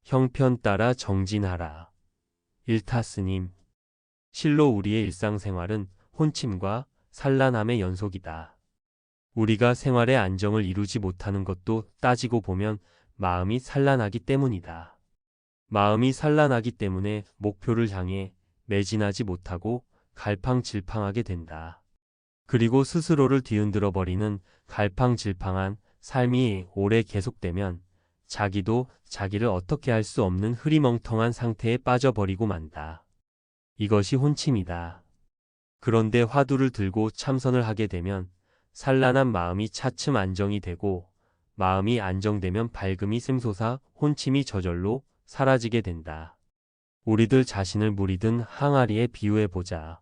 형편 따라 정진하라. 일타스님. 실로 우리의 일상생활은 혼침과 산란함의 연속이다. 우리가 생활의 안정을 이루지 못하는 것도 따지고 보면 마음이 산란하기 때문이다. 마음이 산란하기 때문에 목표를 향해 매진하지 못하고 갈팡질팡하게 된다. 그리고 스스로를 뒤흔들어 버리는 갈팡질팡한 삶이 오래 계속되면 자기도 자기를 어떻게 할 수 없는 흐리멍텅한 상태에 빠져버리고 만다. 이것이 혼침이다. 그런데 화두를 들고 참선을 하게 되면 산란한 마음이 차츰 안정이 되고 마음이 안정되면 밝음이 샘솟아 혼침이 저절로 사라지게 된다. 우리들 자신을 물이 든 항아리에 비유해보자.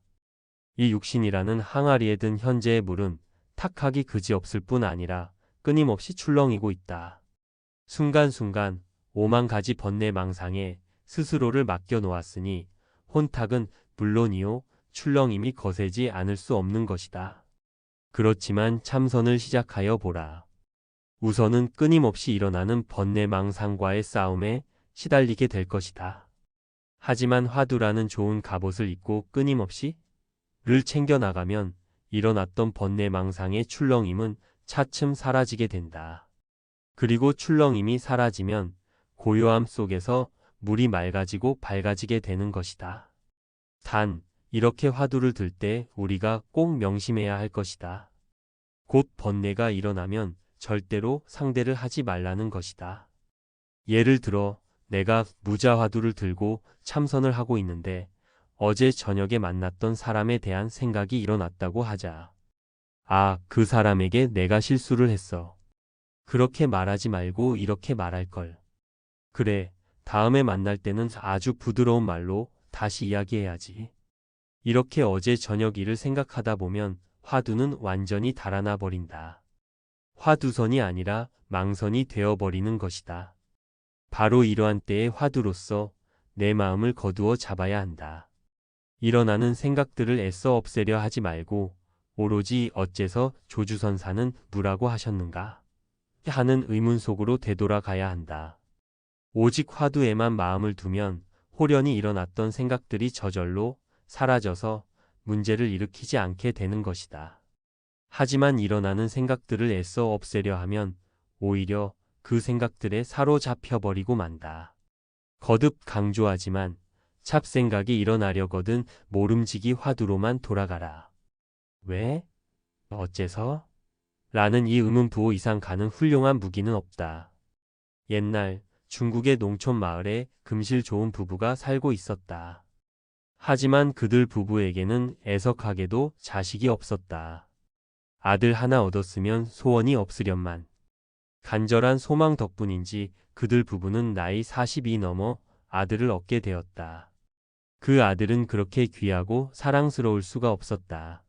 이 육신이라는 항아리에 든 현재의 물은 탁하기 그지없을 뿐 아니라 끊임없이 출렁이고 있다. 순간순간 오만 가지 번뇌망상에 스스로를 맡겨 놓았으니 혼탁은 물론이요 출렁임이 거세지 않을 수 없는 것이다. 그렇지만 참선을 시작하여 보라. 우선은 끊임없이 일어나는 번뇌망상과의 싸움에 시달리게 될 것이다. 하지만 화두라는 좋은 갑옷을 입고 끊임없이 를 챙겨나가면 일어났던 번뇌망상의 출렁임은 차츰 사라지게 된다. 그리고 출렁임이 사라지면 고요함 속에서 물이 맑아지고 밝아지게 되는 것이다. 단, 이렇게 화두를 들 때 우리가 꼭 명심해야 할 것이다. 곧 번뇌가 일어나면 절대로 상대를 하지 말라는 것이다. 예를 들어 내가 무자화두를 들고 참선을 하고 있는데 어제 저녁에 만났던 사람에 대한 생각이 일어났다고 하자. 아, 그 사람에게 내가 실수를 했어. 그렇게 말하지 말고 이렇게 말할 걸. 그래, 다음에 만날 때는 아주 부드러운 말로 다시 이야기해야지. 이렇게 어제 저녁 일을 생각하다 보면 화두는 완전히 달아나 버린다. 화두선이 아니라 망선이 되어버리는 것이다. 바로 이러한 때의 화두로서 내 마음을 거두어 잡아야 한다. 일어나는 생각들을 애써 없애려 하지 말고 오로지 어째서 조주선사는 무라고 하셨는가 하는 의문 속으로 되돌아가야 한다. 오직 화두에만 마음을 두면 호련히 일어났던 생각들이 저절로 사라져서 문제를 일으키지 않게 되는 것이다. 하지만 일어나는 생각들을 애써 없애려 하면 오히려 그 생각들에 사로잡혀 버리고 만다. 거듭 강조하지만 잡생각이 일어나려거든 모름지기 화두로만 돌아가라. 왜? 어째서? 라는 이 의문부호 이상 가는 훌륭한 무기는 없다. 옛날 중국의 농촌 마을에 금실 좋은 부부가 살고 있었다. 하지만 그들 부부에게는 애석하게도 자식이 없었다. 아들 하나 얻었으면 소원이 없으련만. 간절한 소망 덕분인지 그들 부부는 나이 40이 넘어 아들을 얻게 되었다. 그 아들은 그렇게 귀하고 사랑스러울 수가 없었다.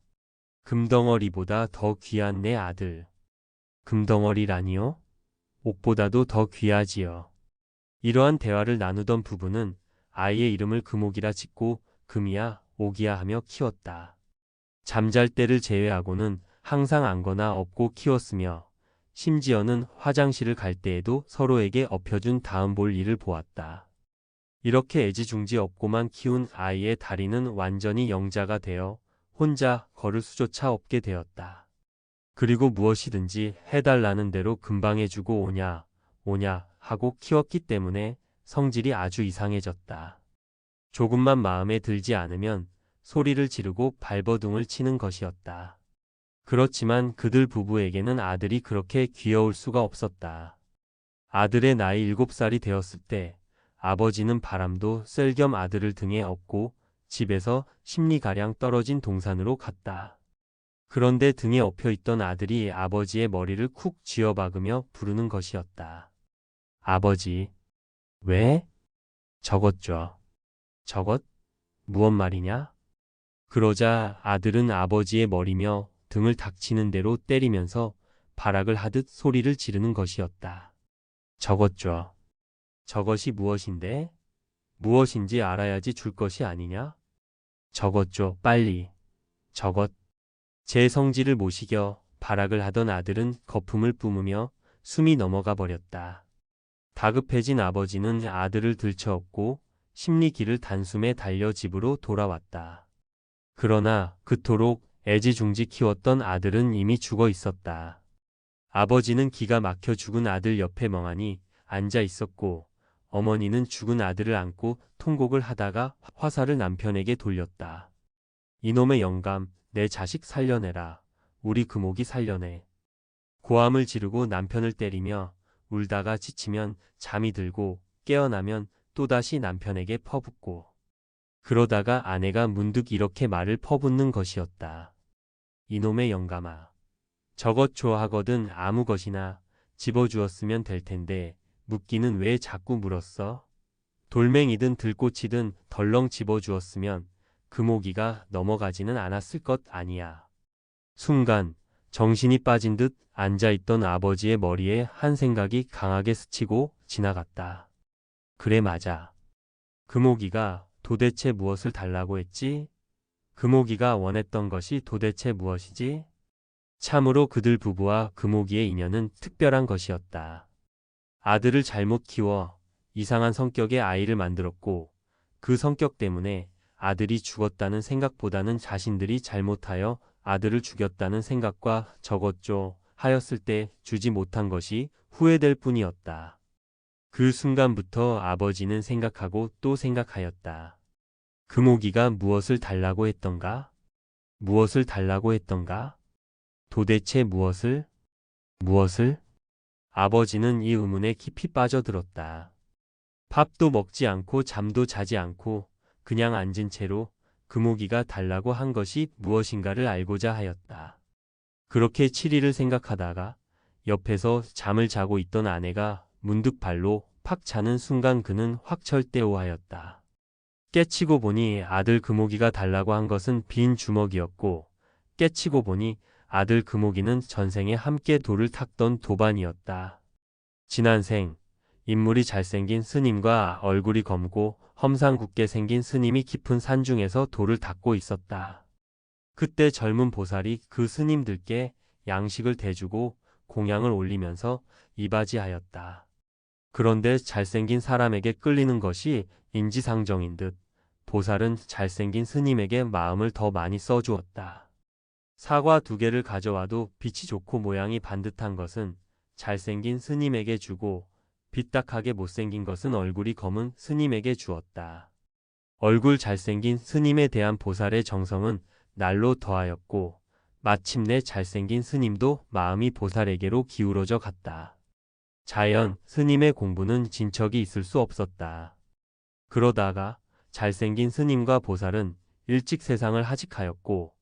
금덩어리보다 더 귀한 내 아들. 금덩어리라니요? 옥보다도 더 귀하지요. 이러한 대화를 나누던 부부는 아이의 이름을 금옥이라 짓고 금이야 옥이야 하며 키웠다. 잠잘 때를 제외하고는 항상 안거나 업고 키웠으며 심지어는 화장실을 갈 때에도 서로에게 엎혀준 다음 볼 일을 보았다. 이렇게 애지중지 업고만 키운 아이의 다리는 완전히 영자가 되어 혼자 걸을 수조차 없게 되었다. 그리고 무엇이든지 해달라는 대로 금방 해주고 오냐 오냐 하고 키웠기 때문에 성질이 아주 이상해졌다. 조금만 마음에 들지 않으면 소리를 지르고 발버둥을 치는 것이었다. 그렇지만 그들 부부에게는 아들이 그렇게 귀여울 수가 없었다. 아들의 나이 7살이 되었을 때 아버지는 바람도 쐴 겸 아들을 등에 업고 집에서 10리가량 떨어진 동산으로 갔다. 그런데 등에 엎혀있던 아들이 아버지의 머리를 쿡 쥐어박으며 부르는 것이었다. 아버지. 왜? 저것. 저것? 무엇 말이냐? 그러자 아들은 아버지의 머리며 등을 닥치는 대로 때리면서 발악을 하듯 소리를 지르는 것이었다. 저것 줘. 저것이 무엇인데? 무엇인지 알아야지 줄 것이 아니냐? 저것 줘, 빨리. 저것. 제 성질을 못 이겨 발악을 하던 아들은 거품을 뿜으며 숨이 넘어가 버렸다. 다급해진 아버지는 아들을 들쳐업고 심리기를 단숨에 달려 집으로 돌아왔다. 그러나 그토록 애지중지 키웠던 아들은 이미 죽어 있었다. 아버지는 기가 막혀 죽은 아들 옆에 멍하니 앉아 있었고 어머니는 죽은 아들을 안고 통곡을 하다가 화살을 남편에게 돌렸다. 이놈의 영감, 내 자식 살려내라. 우리 금옥이 살려내. 고함을 지르고 남편을 때리며 울다가 지치면 잠이 들고 깨어나면 또다시 남편에게 퍼붓고 그러다가 아내가 문득 이렇게 말을 퍼붓는 것이었다. 이놈의 영감아. 저것 좋아하거든 아무 것이나 집어주었으면 될 텐데 묻기는 왜 자꾸 물었어? 돌멩이든 들꽃이든 덜렁 집어주었으면 금오기가 넘어가지는 않았을 것 아니야. 순간 정신이 빠진 듯 앉아있던 아버지의 머리에 한 생각이 강하게 스치고 지나갔다. 그래 맞아. 금오기가 도대체 무엇을 달라고 했지? 금오기가 원했던 것이 도대체 무엇이지? 참으로 그들 부부와 금오기의 인연은 특별한 것이었다. 아들을 잘못 키워 이상한 성격의 아이를 만들었고 그 성격 때문에 아들이 죽었다는 생각보다는 자신들이 잘못하여 아들을 죽였다는 생각과 저것저 하였을 때 주지 못한 것이 후회될 뿐이었다. 그 순간부터 아버지는 생각하고 또 생각하였다. 금오기가 무엇을 달라고 했던가? 무엇을 달라고 했던가? 도대체 무엇을? 무엇을? 아버지는 이 의문에 깊이 빠져들었다. 밥도 먹지 않고 잠도 자지 않고 그냥 앉은 채로 금오기가 달라고 한 것이 무엇인가를 알고자 하였다. 그렇게 7일을 생각하다가 옆에서 잠을 자고 있던 아내가 문득 발로 팍 차는 순간 그는 확 절대오하였다. 깨치고 보니 아들 금오기가 달라고 한 것은 빈 주먹이었고 깨치고 보니 아들 금오기는 전생에 함께 돌을 탔던 도반이었다. 지난 생 인물이 잘생긴 스님과 얼굴이 검고 험상궂게 생긴 스님이 깊은 산중에서 돌을 닦고 있었다. 그때 젊은 보살이 그 스님들께 양식을 대주고 공양을 올리면서 이바지하였다. 그런데 잘생긴 사람에게 끌리는 것이 인지상정인 듯 보살은 잘생긴 스님에게 마음을 더 많이 써주었다. 사과 2개를 가져와도 빛이 좋고 모양이 반듯한 것은 잘생긴 스님에게 주고 삐딱하게 못생긴 것은 얼굴이 검은 스님에게 주었다. 얼굴 잘생긴 스님에 대한 보살의 정성은 날로 더하였고 마침내 잘생긴 스님도 마음이 보살에게로 기울어져 갔다. 자연, 스님의 공부는 진척이 있을 수 없었다. 그러다가 잘생긴 스님과 보살은 일찍 세상을 하직하였고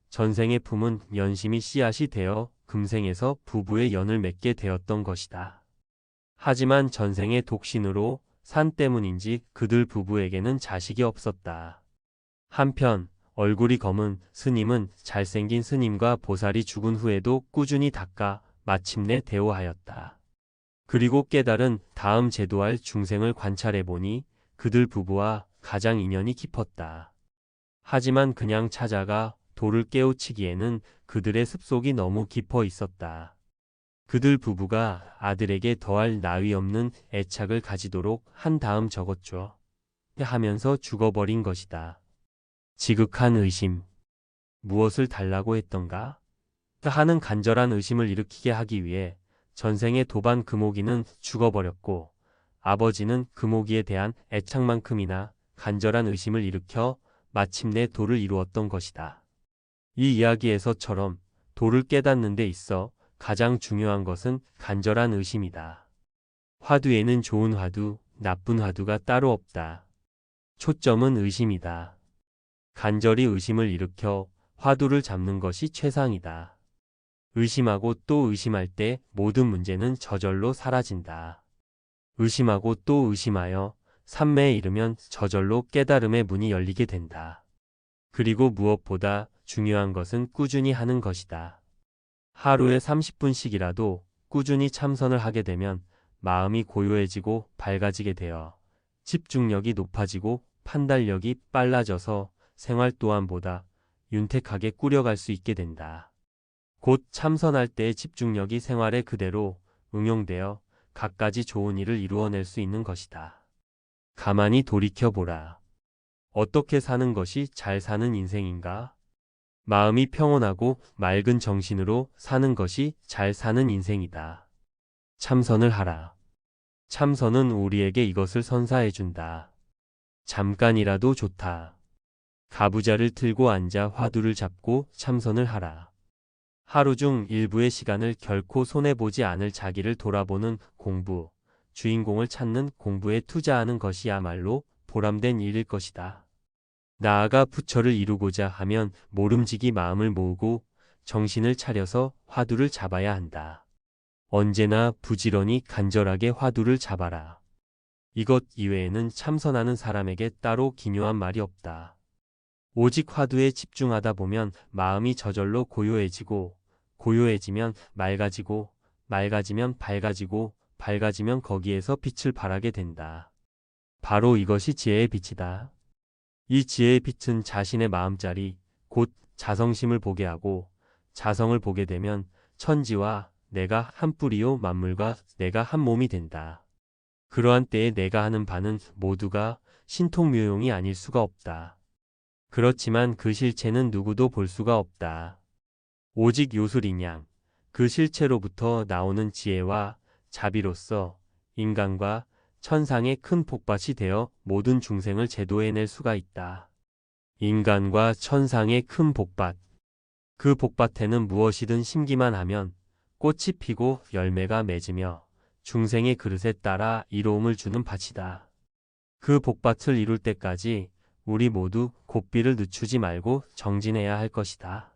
전생의 품은 연심이 씨앗이 되어 금생에서 부부의 연을 맺게 되었던 것이다. 하지만 전생의 독신으로 산 때문인지 그들 부부에게는 자식이 없었다. 한편 얼굴이 검은 스님은 잘생긴 스님과 보살이 죽은 후에도 꾸준히 닦아 마침내 대오하였다. 그리고 깨달은 다음 제도할 중생을 관찰해보니 그들 부부와 가장 인연이 깊었다. 하지만 그냥 찾아가 돌을 깨우치기에는 그들의 습속이 너무 깊어 있었다. 그들 부부가 아들에게 더할 나위 없는 애착을 가지도록 한 다음 저것죠. 하면서 죽어버린 것이다. 지극한 의심. 무엇을 달라고 했던가? 하는 간절한 의심을 일으키게 하기 위해 전생의 도반 금오기는 죽어버렸고 아버지는 금오기에 대한 애착만큼이나 간절한 의심을 일으켜 마침내 도를 이루었던 것이다. 이 이야기에서처럼 도를 깨닫는 데 있어 가장 중요한 것은 간절한 의심이다. 화두에는 좋은 화두, 나쁜 화두가 따로 없다. 초점은 의심이다. 간절히 의심을 일으켜 화두를 잡는 것이 최상이다. 의심하고 또 의심할 때 모든 문제는 저절로 사라진다. 의심하고 또 의심하여 삼매에 이르면 저절로 깨달음의 문이 열리게 된다. 그리고 무엇보다 중요한 것은 꾸준히 하는 것이다. 하루에 30분씩이라도 꾸준히 참선을 하게 되면 마음이 고요해지고 밝아지게 되어 집중력이 높아지고 판단력이 빨라져서 생활 또한 보다 윤택하게 꾸려갈 수 있게 된다. 곧 참선할 때의 집중력이 생활에 그대로 응용되어 갖가지 좋은 일을 이루어낼 수 있는 것이다. 가만히 돌이켜보라. 어떻게 사는 것이 잘 사는 인생인가? 마음이 평온하고 맑은 정신으로 사는 것이 잘 사는 인생이다. 참선을 하라. 참선은 우리에게 이것을 선사해준다. 잠깐이라도 좋다. 가부좌를 틀고 앉아 화두를 잡고 참선을 하라. 하루 중 일부의 시간을 결코 손해보지 않을 자기를 돌아보는 공부, 주인공을 찾는 공부에 투자하는 것이야말로 보람된 일일 것이다. 나아가 부처를 이루고자 하면 모름지기 마음을 모으고 정신을 차려서 화두를 잡아야 한다. 언제나 부지런히 간절하게 화두를 잡아라. 이것 이외에는 참선하는 사람에게 따로 기묘한 말이 없다. 오직 화두에 집중하다 보면 마음이 저절로 고요해지고, 고요해지면 맑아지고, 맑아지면 밝아지고, 밝아지면 거기에서 빛을 발하게 된다. 바로 이것이 지혜의 빛이다. 이 지혜의 빛은 자신의 마음자리, 곧 자성심을 보게 하고, 자성을 보게 되면 천지와 내가 한 뿌리요 만물과 내가 한 몸이 된다. 그러한 때에 내가 하는 바는 모두가 신통묘용이 아닐 수가 없다. 그렇지만 그 실체는 누구도 볼 수가 없다. 오직 요술인양, 그 실체로부터 나오는 지혜와 자비로서 인간과 천상의 큰 복밭이 되어 모든 중생을 제도해낼 수가 있다. 인간과 천상의 큰 복밭. 그 복밭에는 무엇이든 심기만 하면 꽃이 피고 열매가 맺으며 중생의 그릇에 따라 이로움을 주는 밭이다. 그 복밭을 이룰 때까지 우리 모두 고삐를 늦추지 말고 정진해야 할 것이다.